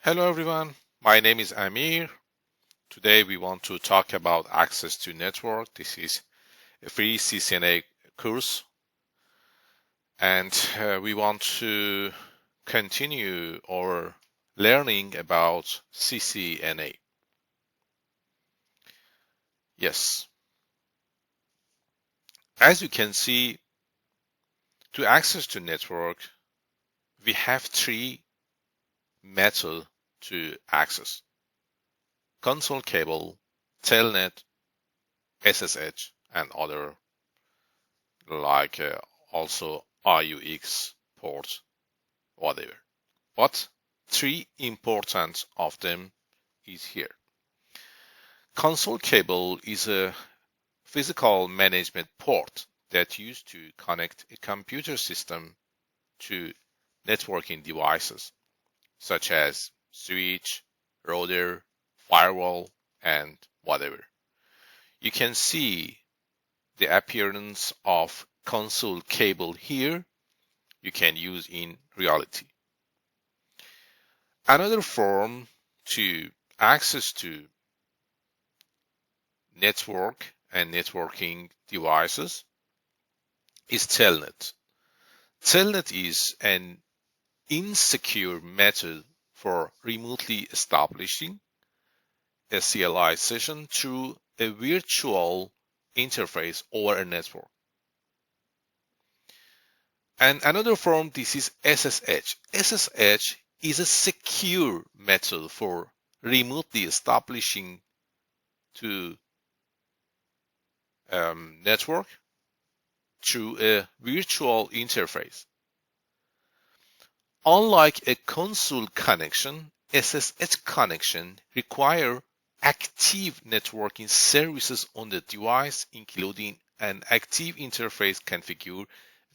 Hello everyone, my name is Amir. Today we want to talk about access to network. This is a free Ccna course and we want to continue our learning about Ccna. Yes, as you can see, to access to network, we have three methods to access: console cable, telnet, SSH, and other like also IUX ports, whatever. But three important of them is here. Console cable is a physical management port that used to connect a computer system to networking devices such as switch, router, firewall, and whatever. You can see the appearance of console cable here. You can use in reality. Another form to access to network and networking devices is telnet. Telnet is an insecure method for remotely establishing a CLI session through a virtual interface over a network. And another form, this is SSH. SSH is a secure method for remotely establishing to network through a virtual interface. Unlike a console connection, SSH connection require active networking services on the device, including an active interface configured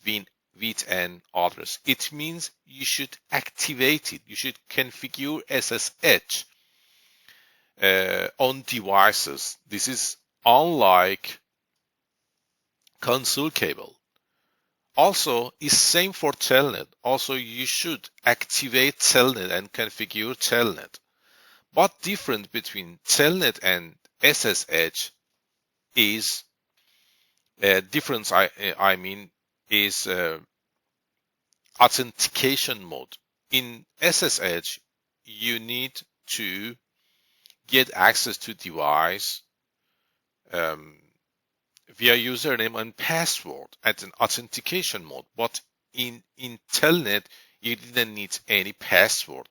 with an address. It means you should activate it. You should configure SSH on devices. This is unlike console cable. Also, is same for telnet. Also, you should activate telnet and configure telnet. What difference between telnet and SSH is difference. I mean is authentication mode. In SSH, you need to get access to device via username and password at an authentication mode. But in telnet, you didn't need any password.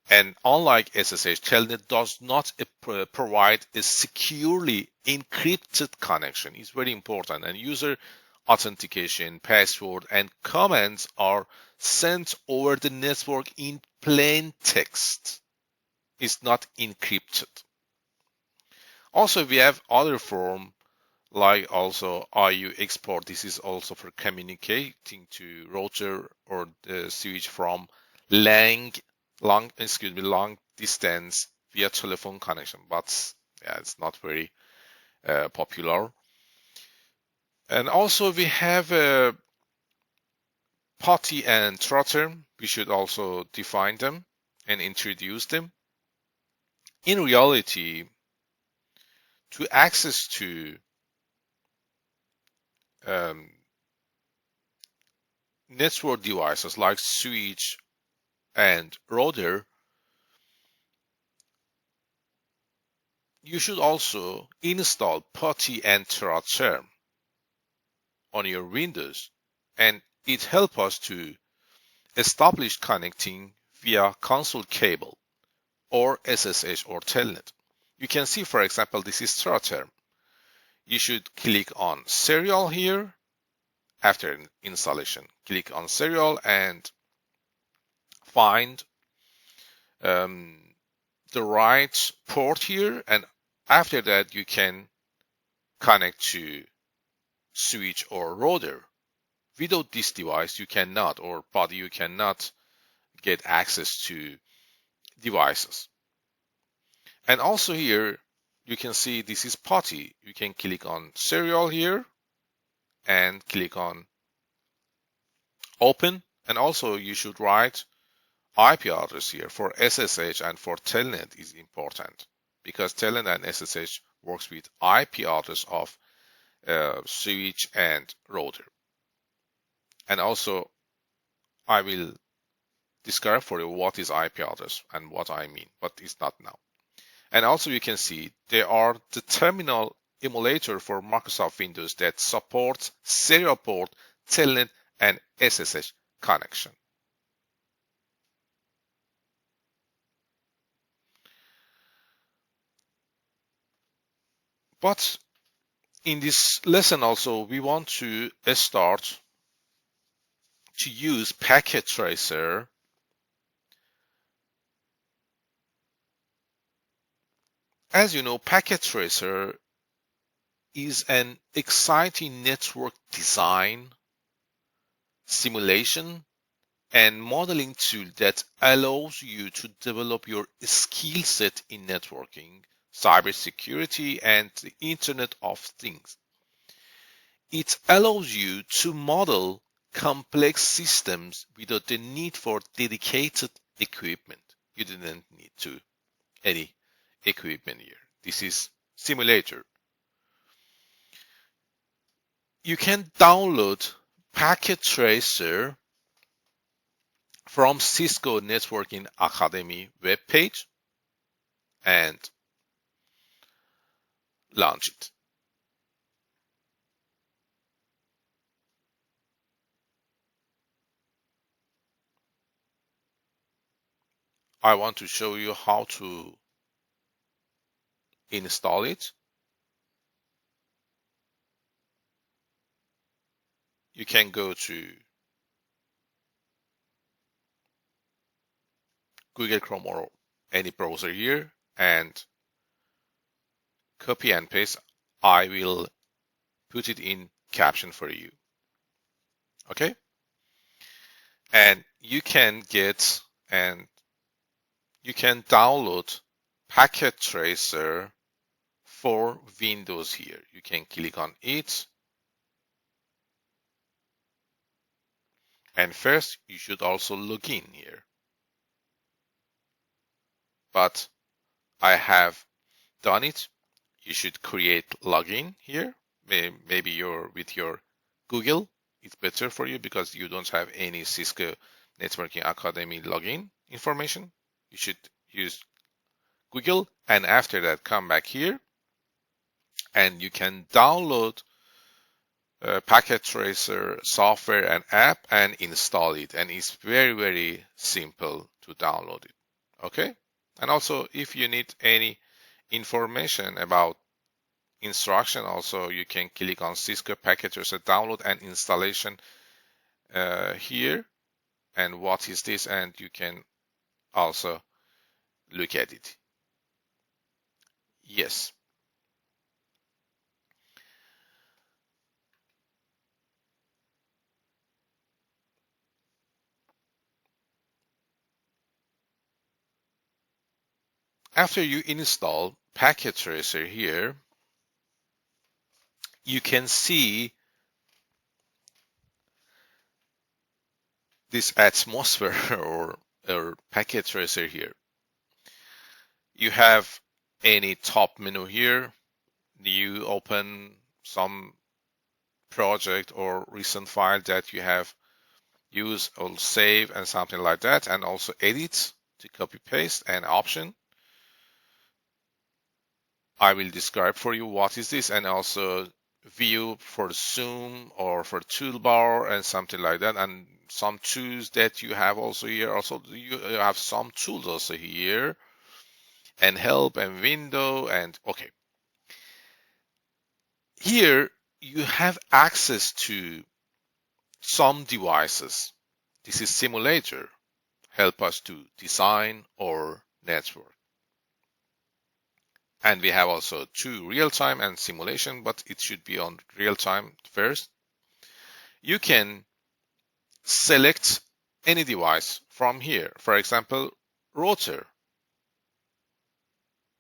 And unlike SSH, telnet does not provide a securely encrypted connection. It's very important. And user authentication, password, and commands are sent over the network in plain text. It's not encrypted. Also, we have other form like also IU export. This is also for communicating to router or the switch from long distance via telephone connection, but yeah, it's not very popular. And also we have POTI and trotter. We should also define them and introduce them. In reality, to access to network devices like switch and router, you should also install POTI and trotter on your Windows, and it helps us to establish connecting via console cable or SSH or telnet. You can see, for example, this is trotter. You should click on serial here. After installation, click on serial and find the right port here, and after that you can connect to switch or router. Without this device you cannot, or POTI, you cannot get access to devices. And also here you can see this is POTI. You can click on serial here and click on open, and also you should write IP address here for SSH and for Telnet is important, because Telnet and SSH works with IP address of switch and router. And also I will describe for you what is IP address and what I mean, but it's not now. And also you can see there are the terminal emulator for Microsoft Windows that supports serial port, Telnet, and SSH connection. But in this lesson also, we want to start to use packet tracer As you know, packet tracer is an exciting network design, simulation, and modeling tool that allows you to develop your skill set in networking, cybersecurity, and the Internet of Things. It allows you to model complex systems without the need for dedicated equipment. You didn't need any equipment here. This is simulator. You can download Packet Tracer from Cisco Networking Academy webpage and launch it. I want to show you how to install it. You can go to Google Chrome or any browser here and copy and paste. I will put it in caption for you. Okay? And you can download Packet Tracer for Windows here. You can click on it. And first, you should also log in here. But I have done it. You should create login here. Maybe you're with your Google. It's better for you because you don't have any Cisco Networking Academy login information. You should use Google, and after that come back here and you can download Packet Tracer software and app and install it, and it's very, very simple to download it. Okay, and also if you need any information about instruction, also you can click on Cisco Packet Tracer download and installation here, and what is this, and you can also look at it. Yes. After you install Packet Tracer here, you can see this atmosphere or Packet Tracer here. You have any top menu here. You open some project or recent file that you have used or save and something like that, and also edit to copy paste and option. I will describe for you what is this, and also view for zoom or for toolbar and something like that, and some tools that you have also here. Also you have some tools also here, and help and window, and okay. Here you have access to some devices. This is simulator, help us to design our network. And we have also two real-time and simulation, but it should be on real-time first. You can select any device from here. For example, router.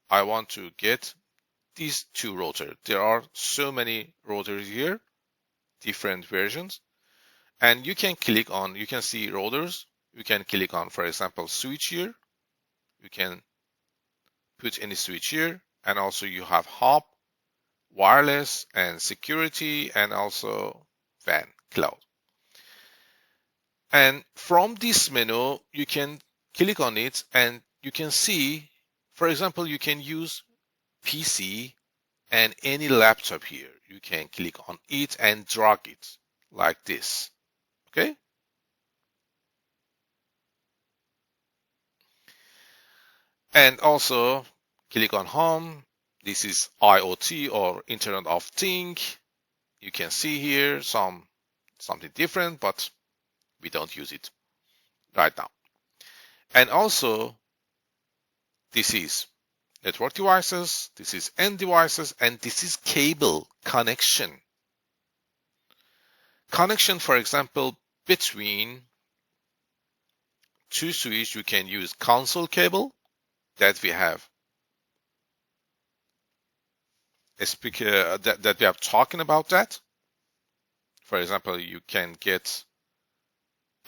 I want to get these two routers. There are so many routers here, different versions. And you can click on, you can see routers, You can click on, for example, switch here. You can put any switch here, and also you have hub, wireless, and security, and also WAN cloud. And from this menu, you can click on it and you can see, for example, you can use PC and any laptop here. You can click on it and drag it like this. Okay. And also click on home. This is IoT or Internet of Things. You can see here something different, but we don't use it right now. And also this is network devices, this is end devices, and this is cable connection. Connection, for example, between two switches, you can use console cable that we have a speaker that we are talking about that. For example, you can get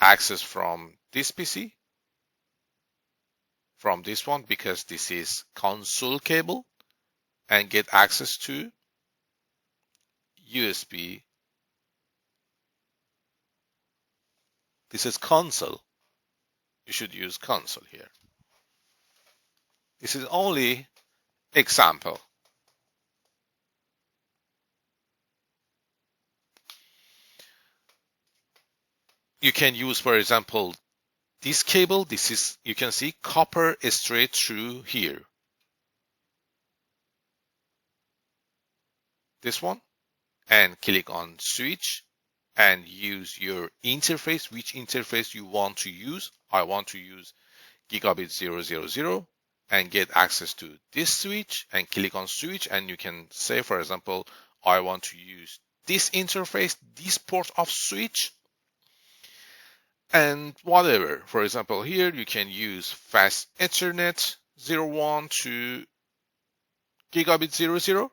access from this PC, from this one, because this is console cable, and get access to USB. This is console. You should use console here. This is only example. You can use, for example, this cable. This is, you can see, copper straight through here. This one, and click on switch and use your interface, which interface you want to use. I want to use gigabit 000 and get access to this switch, and click on switch, and you can say, for example, I want to use this interface, this port of switch, and whatever. For example, here you can use fast Ethernet 01 to gigabit 00,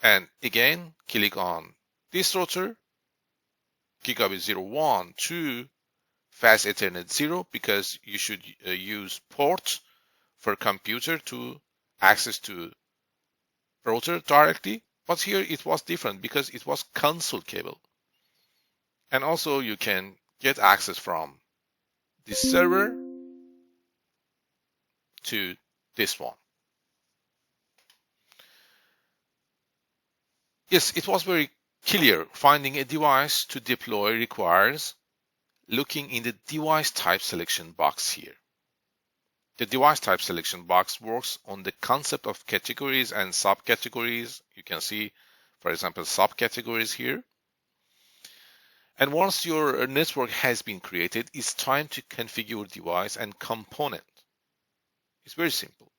and again click on this router, gigabit 01 to fast Ethernet 0, because you should use port for computer to access to router directly. But here it was different because it was console cable. And also you can get access from this server to this one. Yes, it was very clear. Finding a device to deploy requires looking in the device type selection box here. The device type selection box works on the concept of categories and subcategories. You can see, for example, subcategories here. And once your network has been created, it's time to configure device and component. It's very simple.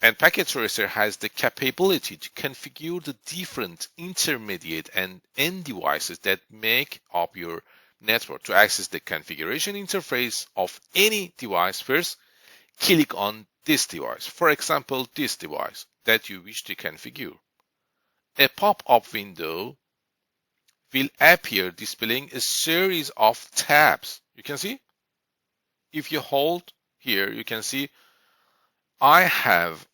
And Packet Tracer has the capability to configure the different intermediate and end devices that make up your network. To access the configuration interface of any device, first click on this device. For example, this device that you wish to configure. A pop-up window will appear displaying a series of tabs. You can see, if you hold here, you can see I have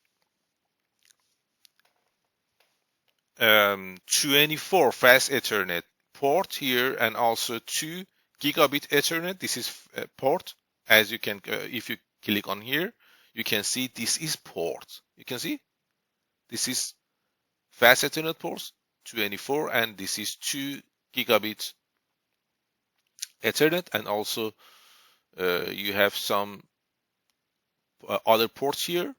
24 fast Ethernet port here, and also 2 gigabit Ethernet. This is port. As you can, if you click on here, you can see this is port. You can see this is fast Ethernet ports 24, and this is 2 gigabit Ethernet, and also you have some other ports here.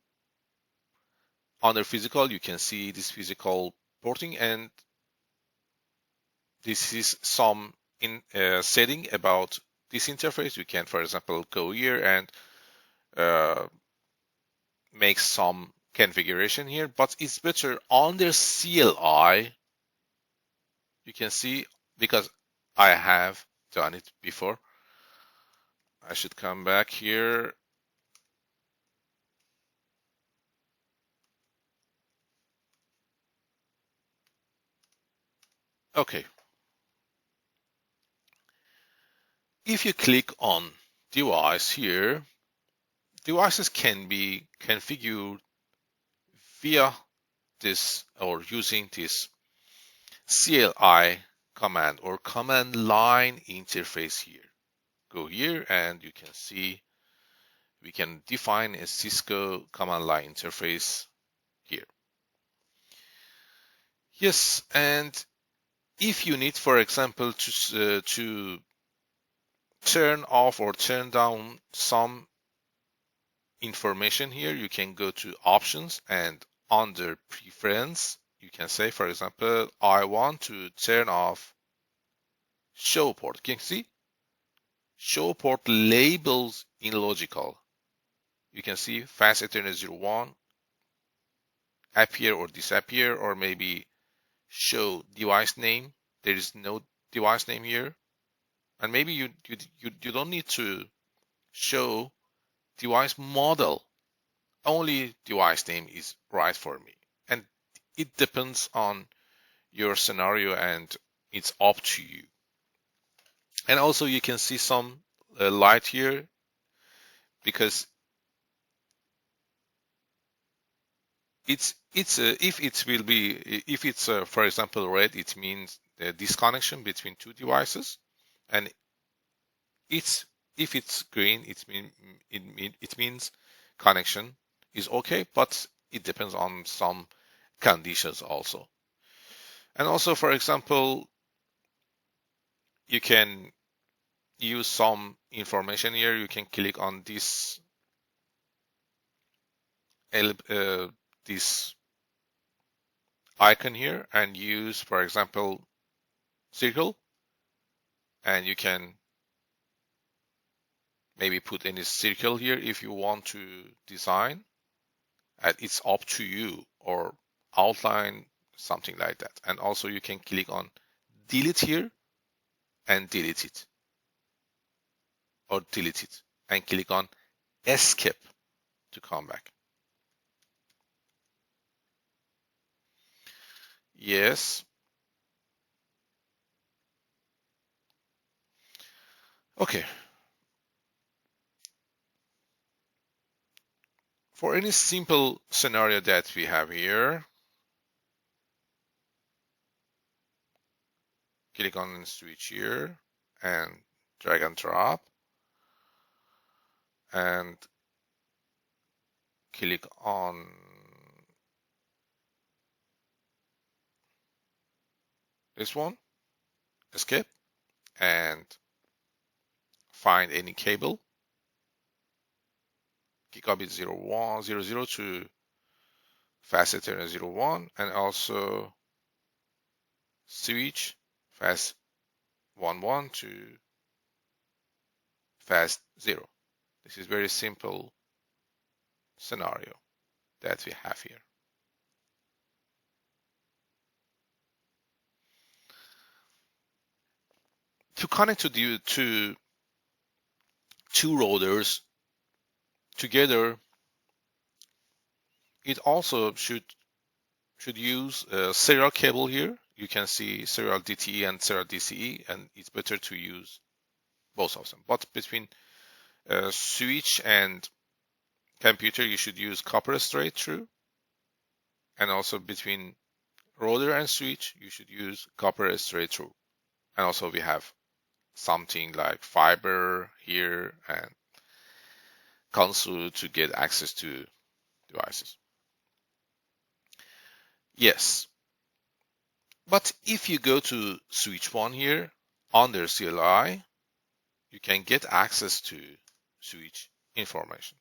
Under physical, you can see this physical porting, and this is some setting about this interface. You can, for example, go here and make some configuration here, but it's better under CLI. You can see, because I have done it before. I should come back here. Okay. If you click on device here, devices can be configured via this or using this CLI command or command line interface here. Go here and you can see we can define a Cisco command line interface here. Yes, and if you need, for example, to turn off or turn down some information here, you can go to options and under preference, you can say, for example, I want to turn off show port. Can you see? Show port labels in logical. You can see fast Ethernet 01 appear or disappear, or maybe show device name. There is no device name here. And maybe you don't need to show device model. Only device name is right for me. And it depends on your scenario and it's up to you. And also you can see some light here because if it's for example red, it means the disconnection between two devices, and if it's green, it means connection is okay, but it depends on some conditions also. And also, for example, you can use some information here. You can click on this this icon here and use, for example, circle, and you can maybe put any circle here if you want to design, and it's up to you, or outline something like that. And also you can click on delete here and delete it, or delete it and click on escape to come back. Yes. Okay. For any simple scenario that we have here, click on switch here and drag and drop and click on this one, escape, and find any cable, gigabit 0100 to fast Ethernet 01, and also switch fast 11 to fast 0. This is very simple scenario that we have here. To connect to two routers together, it also should use a serial cable here. You can see serial DTE and serial DCE, and it's better to use both of them. But between switch and computer, you should use copper straight through. And also between router and switch, you should use copper straight through. And also we have something like fiber here and console to get access to devices. Yes. But if you go to switch 1 here under CLI, you can get access to switch information.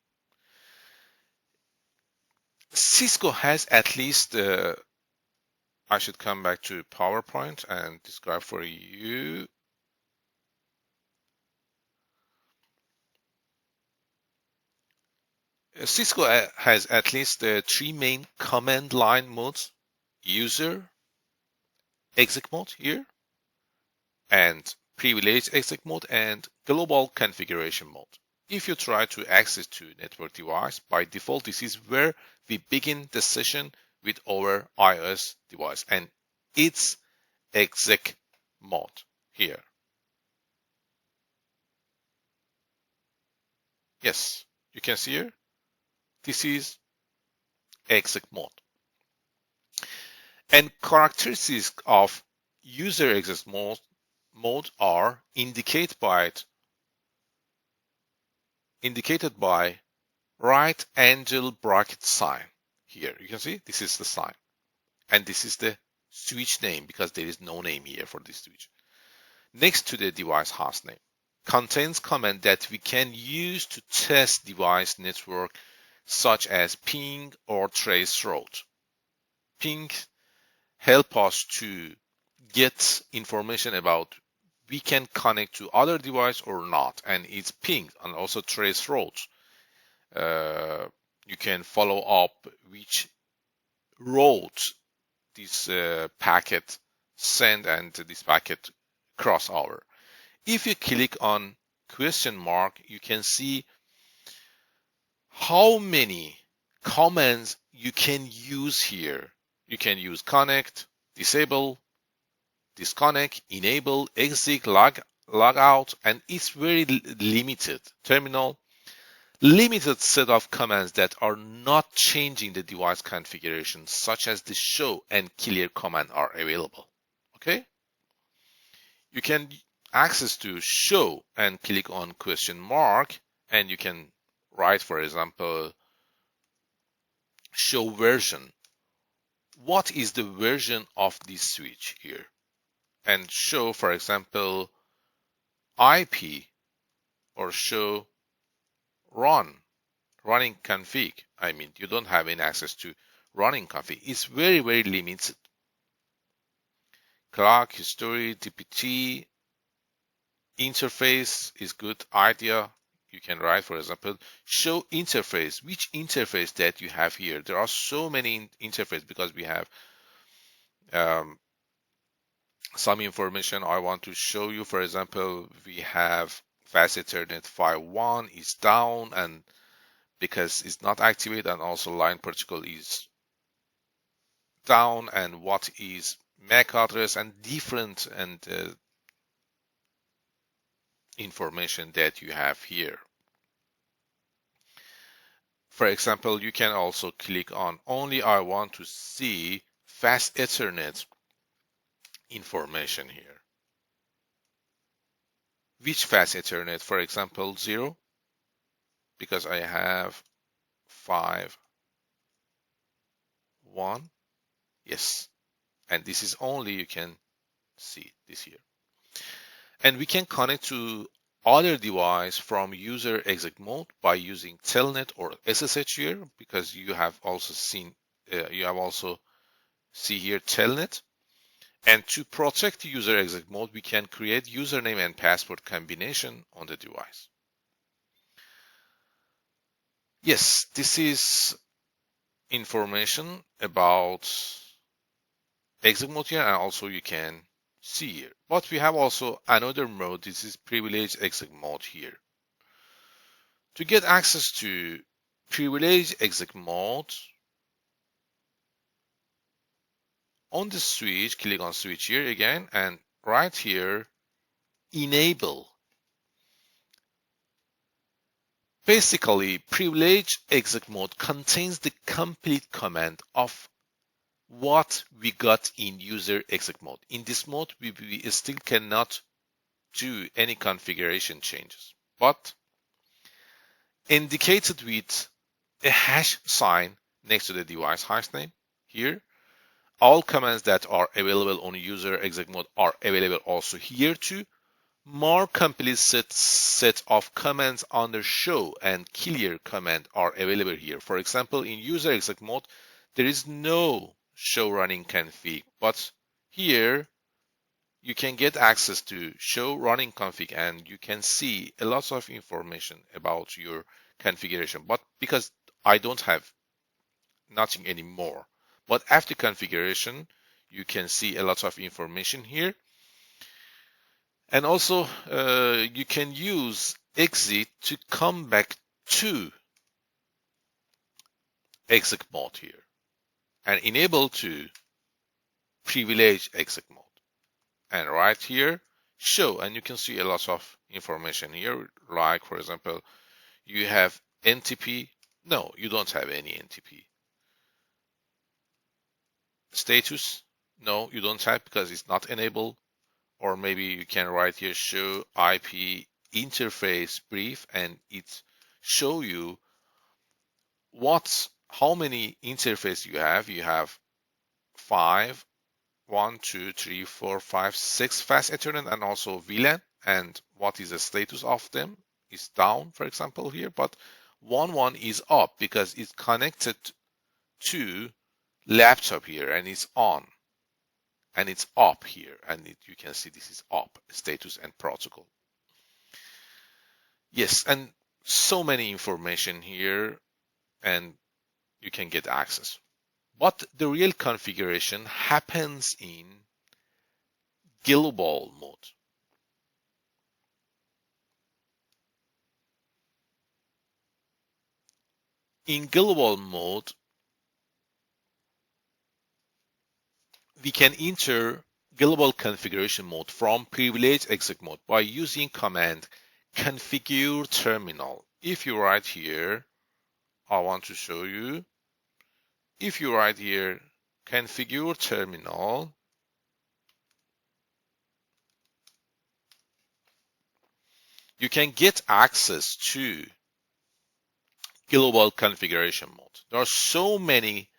Cisco has at least, I should come back to PowerPoint and describe for you. Cisco has at least 3 main command line modes: user, exec mode here, and privileged exec mode, and global configuration mode. If you try to access to network device, by default, this is where we begin the session with our iOS device, and it's exec mode here. Yes, you can see here. This is exec mode. And characteristics of user exec mode are indicated by right angle bracket sign. Here you can see this is the sign, and this is the switch name because there is no name here for this switch. Next to the device host name contains command that we can use to test device network, such as ping or trace route. Ping help us to get information about we can connect to other device or not, and it's ping. And also trace route, you can follow up which route this packet send and this packet cross over. If you click on question mark, you can see how many commands you can use here. You can use connect, disable, disconnect, enable, exit, log out, and it's very limited. Terminal, limited set of commands that are not changing the device configuration, such as the show and clear command are available. Okay? You can access to show and click on question mark, and you can write, for example, show version. What is the version of this switch here? And show, for example, IP, or show running config. I mean, you don't have any access to running config. It's very, very limited. Clock, history, DPT, interface is good idea. You can write, for example, show interface. Which interface that you have here? There are so many interfaces because we have some information I want to show you. For example, we have fast Ethernet 5.1 is down, and because it's not activated, and also line protocol is down, and what is MAC address, and different and information that you have here. For example, you can also click on only I want to see fast Ethernet information here. Which fast Ethernet? For example, 0, because I have 5.1. Yes, and this is only, you can see this here. And we can connect to other device from user exec mode by using telnet or SSH here, because you have also seen see here telnet. And to protect user exec mode, we can create username and password combination on the device. Yes, this is information about exec mode here, and also you can see here. But we have also another mode. This is privileged exec mode here. To get access to privileged exec mode, on the switch, click on switch here again, and right here, enable. Basically, privileged exec mode contains the complete command of what we got in user exec mode. In this mode, we still cannot do any configuration changes, but indicated with a hash sign next to the device host name here. All commands that are available on user exec mode are available also here too. More complete set of commands under show and clear command are available here. For example, in user exec mode, there is no show running config, but here you can get access to show running config, and you can see a lot of information about your configuration. But because I don't have nothing anymore, but after configuration, you can see a lot of information here. And also you can use exit to come back to exec mode here, and enable to privilege exec mode. And right here, show, and you can see a lot of information here, like, for example, You have NTP. No, you don't have any NTP. Status. No, you don't have because it's not enabled. Or maybe you can write here show IP interface brief, and it show you how many interface you have. You have 5, 1, 2, 3, 4, 5, 6 fast Ethernet and also VLAN, and what is the status of them is down, for example, here, but one is up because it's connected to laptop here and it's on, and it's up here, and you can see this is up status and protocol. Yes, and so many information here, and you can get access. But the real configuration happens in global mode. In global mode, we can enter global configuration mode from privileged exec mode by using command configure terminal. If you write here, I want to show you. If you write here configure terminal, you can get access to global configuration mode. There are so many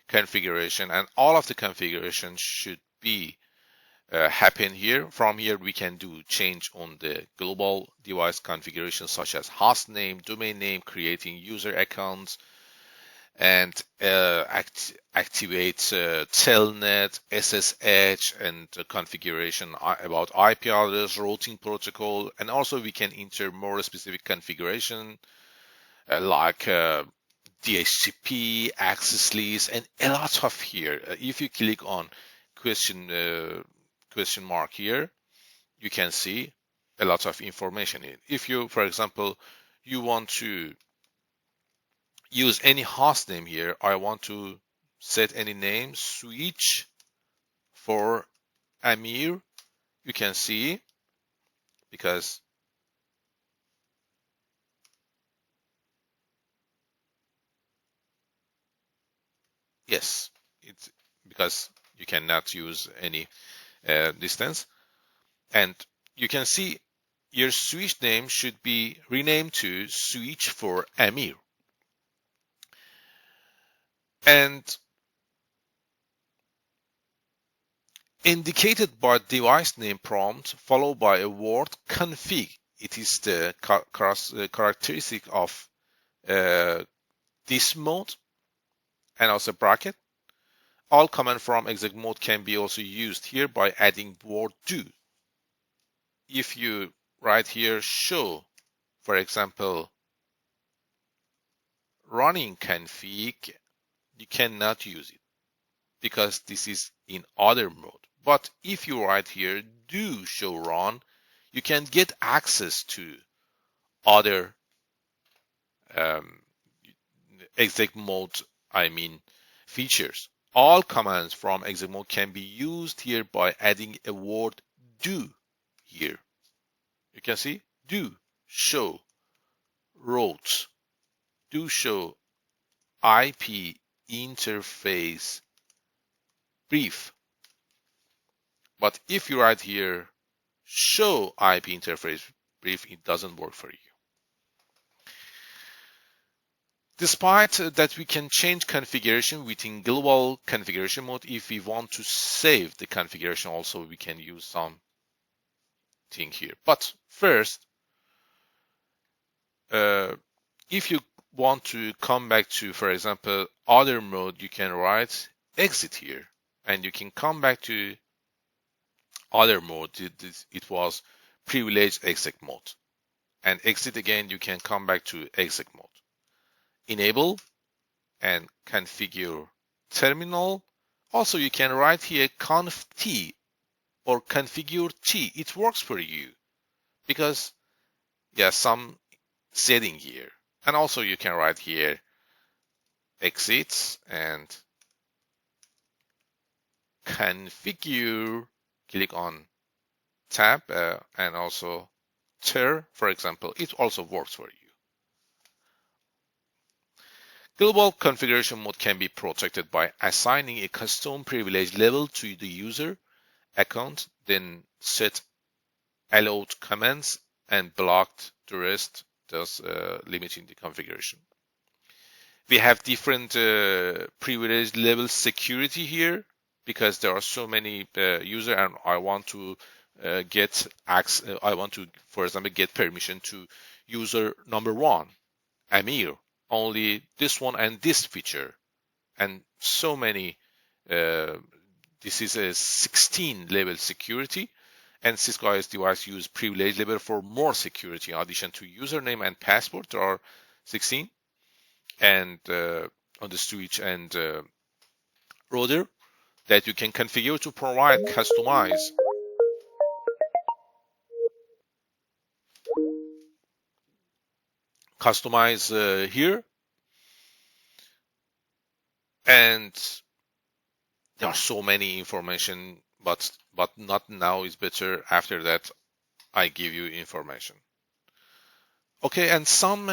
configuration, and all of the configuration should be happen here. From here we can do change on the global device configuration such as host name, domain name, creating user accounts, and activate telnet, SSH, and configuration about IP address, routing protocol, and also we can enter more specific configuration like DHCP, access list, and a lot of here. If you click on question mark here, you can see a lot of information in it. If you, for example, you want to use any host name here, I want to set any name, switch for Amir, you can see, because yes, it's because you cannot use any distance, and you can see your switch name should be renamed to switch for Amir. And indicated by device name prompt followed by a word config. It is the characteristic of this mode, and also bracket. All command from exec mode can be also used here by adding word do. If you write here show, for example, running config, you cannot use it because this is in other mode. But if you write here do show run, you can get access to other exec mode, features. All commands from exec mode can be used here by adding a word do here. You can see do show routes, do show IP interface brief. But if you write here show IP interface brief, it doesn't work for you. Despite that, we can change configuration within global configuration mode. If we want to save the configuration also, we can use some thing here. But first, if you want to come back to, for example, other mode, you can write exit here, and you can come back to other mode. It was privileged exec mode, and exit again. You can come back to exec mode. Enable and configure terminal. Also, you can write here conf t or configure t. It works for you because some setting here. And also you can write here exit and configure, click on tab and also ter, for example, it also works for you. Global configuration mode can be protected by assigning a custom privilege level to the user account, then set allowed commands and blocked the rest, thus limiting the configuration. We have different privilege level security here because there are so many users, and I want to get access. I want to, for example, get permission to user number 1, Amir, only this one and this feature, and so many. This is a 16 level security, and Cisco IS device use privilege level for more security. In addition to username and password, there are 16, and on the switch and router that you can configure to provide customize here, and there are so many information, but not now, is better after that I give you information. Okay, and some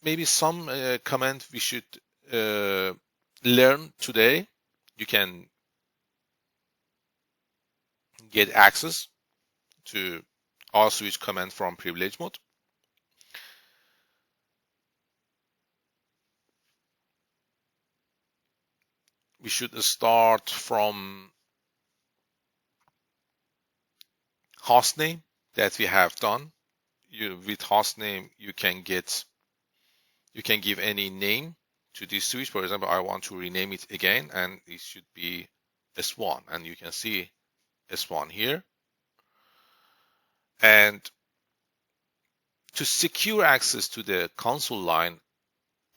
maybe some comment we should learn today. You can get access to all switch command from privilege mode. We should start from hostname that we have done. With hostname, you can give any name to this switch. For example, I want to rename it again, and it should be S1, and you can see S1 here. And to secure access to the console line,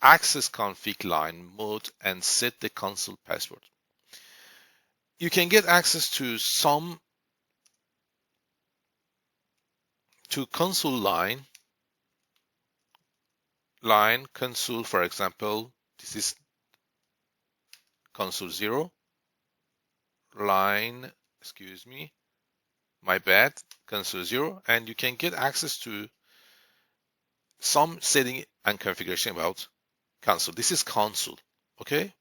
access config line mode and set the console password. You can get access to console line console. For example, this is console 0 line, excuse me, my bad, console 0, and you can get access to some setting and configuration about console. This is console. Okay,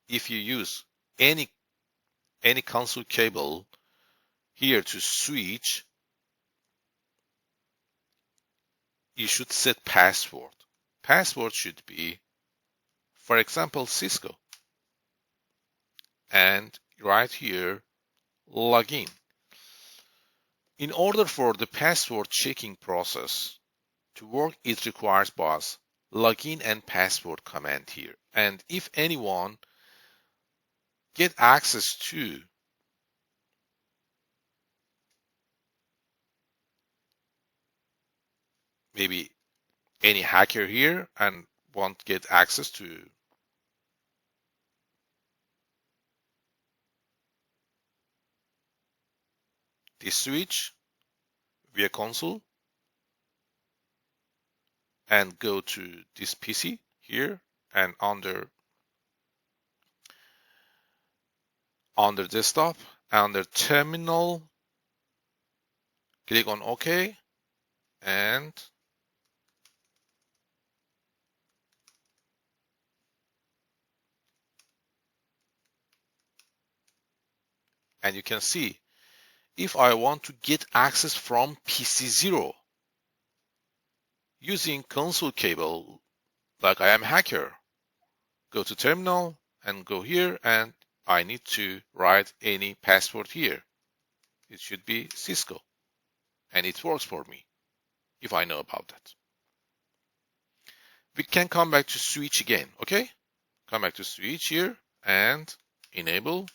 if you use any console cable here to switch, you should set password. Password should be, for example, Cisco, and right here login. In order for the password checking process to work, it requires both login and password command here. And if anyone get access to maybe any hacker here and want get access to this switch via console and go to this PC here, and under desktop, under terminal, click on OK, and you can see if I want to get access from PC 0 using console cable, like I am hacker, go to terminal and go here, and I need to write any password here. It should be Cisco, and it works for me if I know about that. We can come back to switch again. Okay, come back to switch here and enable,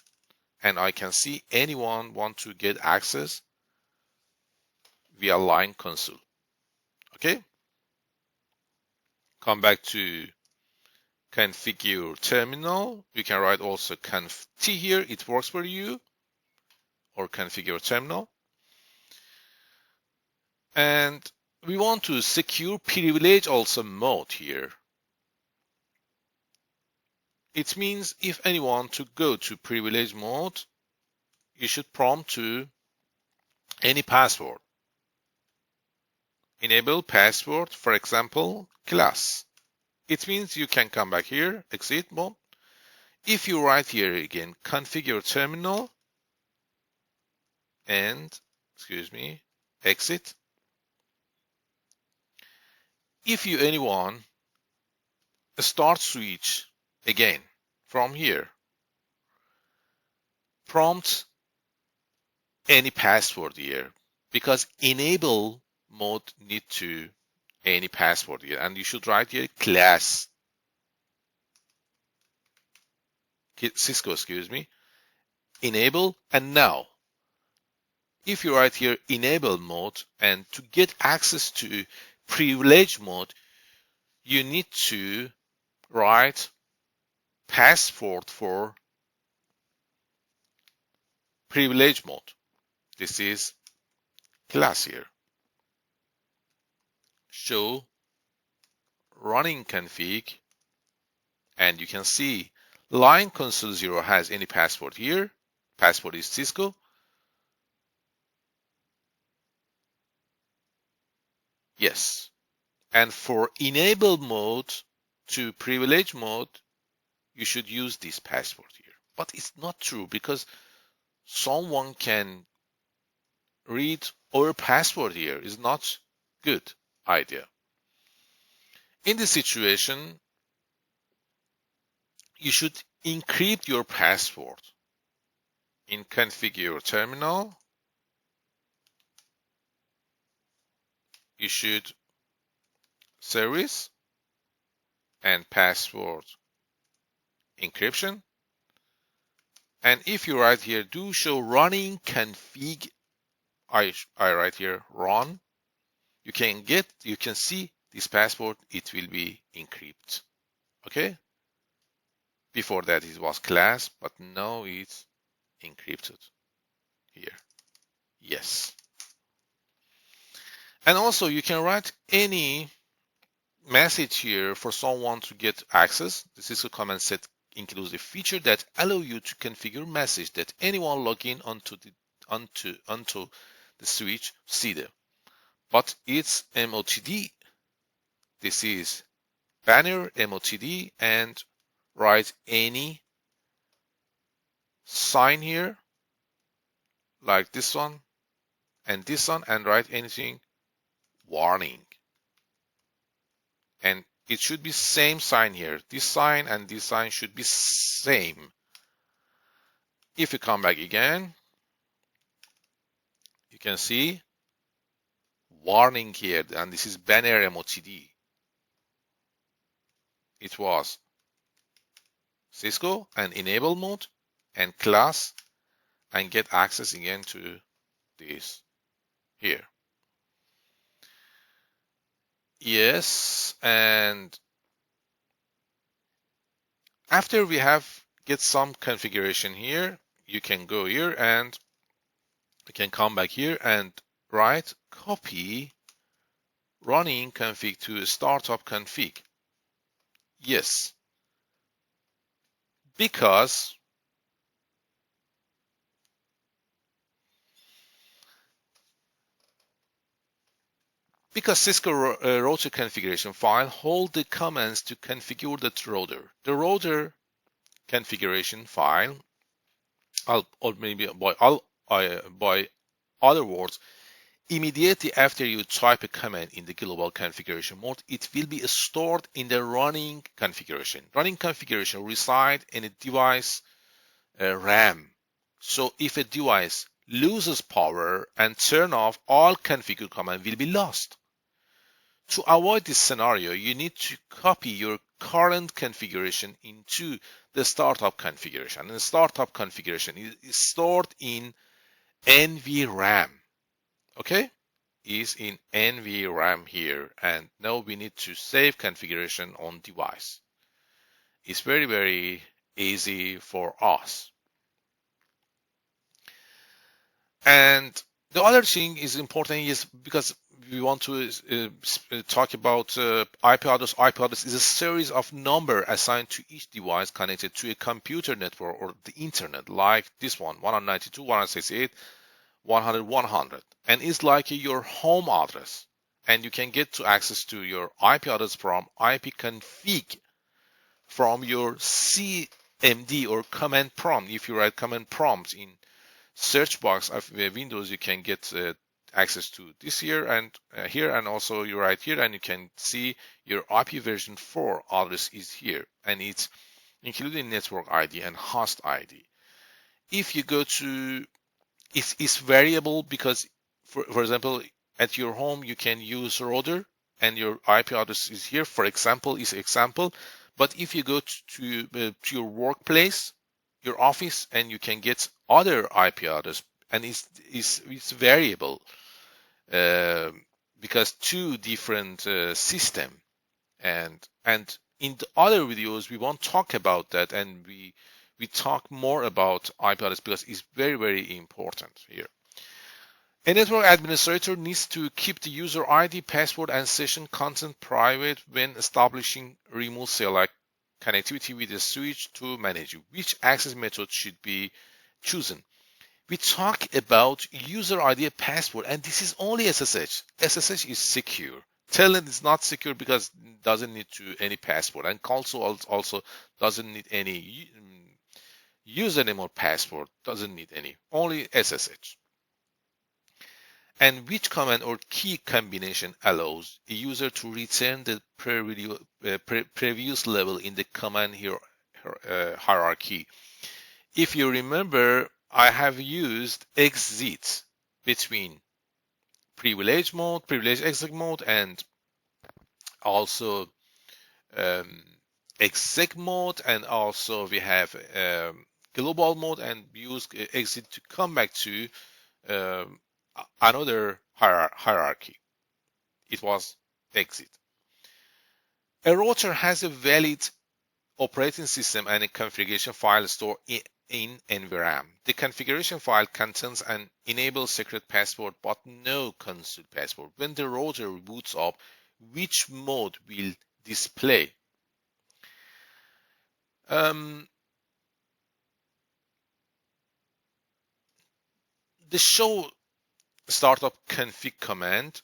and I can see anyone want to get access via line console. Okay, come back to configure terminal. You can write also conf t here, it works for you, or configure terminal. And we want to secure privilege also mode here. It means if anyone to go to privilege mode, you should prompt to any password. Enable password, for example, class, It means you can come back here, exit mode. If you write here again, configure terminal and, exit. If you anyone start switch again from here, prompt any password here, because enable mode need to any password here, and you should write here class Cisco, enable. And now if you write here enable mode, and to get access to privilege mode, you need to write password for privilege mode. This is class here. Show running config, and you can see line console 0 has any password here. Password is Cisco. Yes. And for enable mode to privilege mode, you should use this password here. But it's not true, because someone can read our password here. Is not good idea. In this situation, you should encrypt your password. In configure terminal, you should service and password encryption. And if you write here do show running config, I write here run, you can see this password, it will be encrypted. Okay, before that it was class, but now it's encrypted here. Yes. And also you can write any message here for someone to get access. The Cisco command set includes a feature that allow you to configure message that anyone logging onto the switch see them. But it's MOTD. This is banner MOTD, and write any sign here like this one and this one, and write anything warning. And it should be same sign here. This sign and this sign should be same. If you come back again, you can see warning here, and this is banner MOTD. It was Cisco and enable mode and class, and get access again to this here. Yes, and after we have get some configuration here, you can go here and you can come back here and write copy running config to startup config. Yes, because Cisco router configuration file hold the commands to configure the router. The router configuration file, or maybe by other words, immediately after you type a command in the global configuration mode, it will be stored in the running configuration. Running configuration reside in a device RAM. So if a device loses power and turn off, all configure command will be lost. To avoid this scenario, you need to copy your current configuration into the startup configuration. And the startup configuration is stored in NVRAM. Okay, is in NVRAM here, and now we need to save configuration on device. It's very, very easy for us. And the other thing is important is because we want to talk about IP address. IP address is a series of numbers assigned to each device connected to a computer network or the internet, like this one, 192.168.100.100, and it's like your home address. and you can get to access to your IP address from ipconfig from your CMD or command prompt. If you write command prompt in search box of Windows, you can get access to this here, and also you write here, and you can see your IP version 4 address is here, and it's including network ID and host ID. If you go to, it's variable because, for example, at your home you can use router and your IP address is here. For example, is example. But if you go to your workplace, your office, and you can get other IP address, and it's variable because two different system, and in the other videos we won't talk about that, and we talk more about IP address because it's very, very important here. A network administrator needs to keep the user ID, password, and session content private when establishing remote select connectivity with a switch to manage which access method should be chosen. We talk about user ID and password, and this is only SSH. SSH is secure. Telnet is not secure because it doesn't need any password, and also doesn't need any username or password. Doesn't need any. Only SSH. And which command or key combination allows a user to return the previous level in the command hierarchy. If you remember, I have used exit between privilege mode, privilege exec mode, and also exec mode, and also we have global mode, and we use exit to come back to another hierarchy. It was exit. A router has a valid operating system and a configuration file stored in NVRAM. The configuration file contains an enable secret password but no console password. When the router boots up, which mode will display? The show startup config command,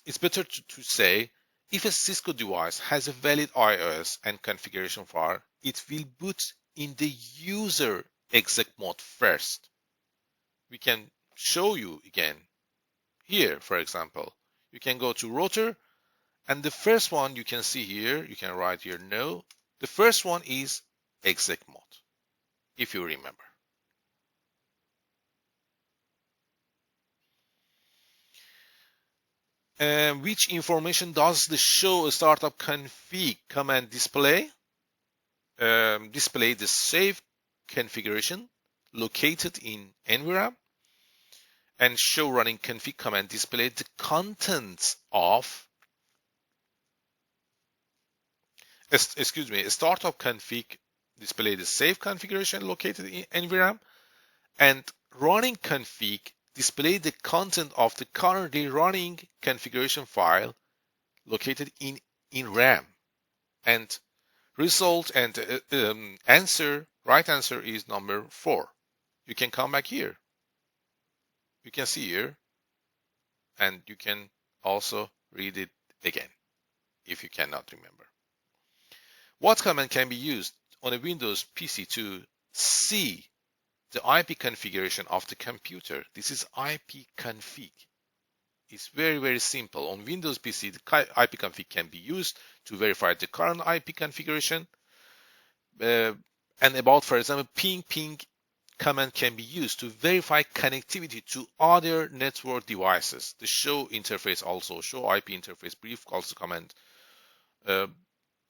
it's better to say, if a Cisco device has a valid IOS and configuration file, it will boot in the user exec mode first. We can show you again here. For example, you can go to router, and the first one you can see here, you can write here no. The first one is exec mode, if you remember. Which information does the show startup config command display? Display the saved configuration located in NVRAM, and show running config command display the contents of startup config display the saved configuration located in NVRAM, and running config display the content of the currently running configuration file located in RAM. And result and right answer is number 4. You can come back here. You can see here, and you can also read it again if you cannot remember. What command can be used on a Windows PC to see the IP configuration of the computer? This is ipconfig. It's very, very simple. On Windows PC, the ipconfig can be used to verify the current IP configuration. And about, for example, ping command can be used to verify connectivity to other network devices. The show interface, also show IP interface brief also command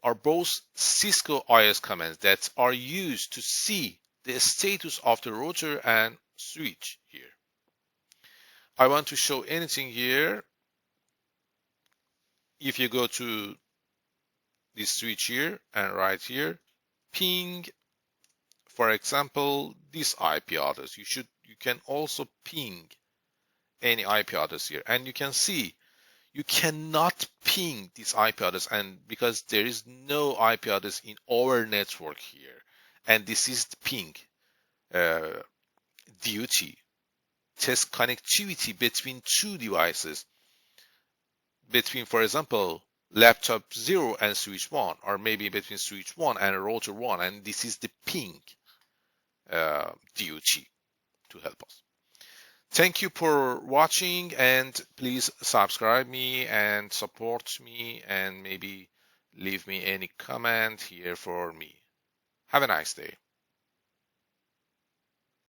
are both Cisco IS commands that are used to see the status of the router and switch here. I want to show anything here. If you go to this switch here and right here, ping, for example, this IP address. You can also ping any IP address here, and you can see you cannot ping this IP address, and because there is no IP address in our network here, and this is the ping duty. test connectivity between two devices, between, for example, laptop 0 and switch 1, or maybe between switch 1 and router 1, and this is the ping DOT to help us. Thank you for watching, and please subscribe me and support me, and maybe leave me any comment here for me. Have a nice day.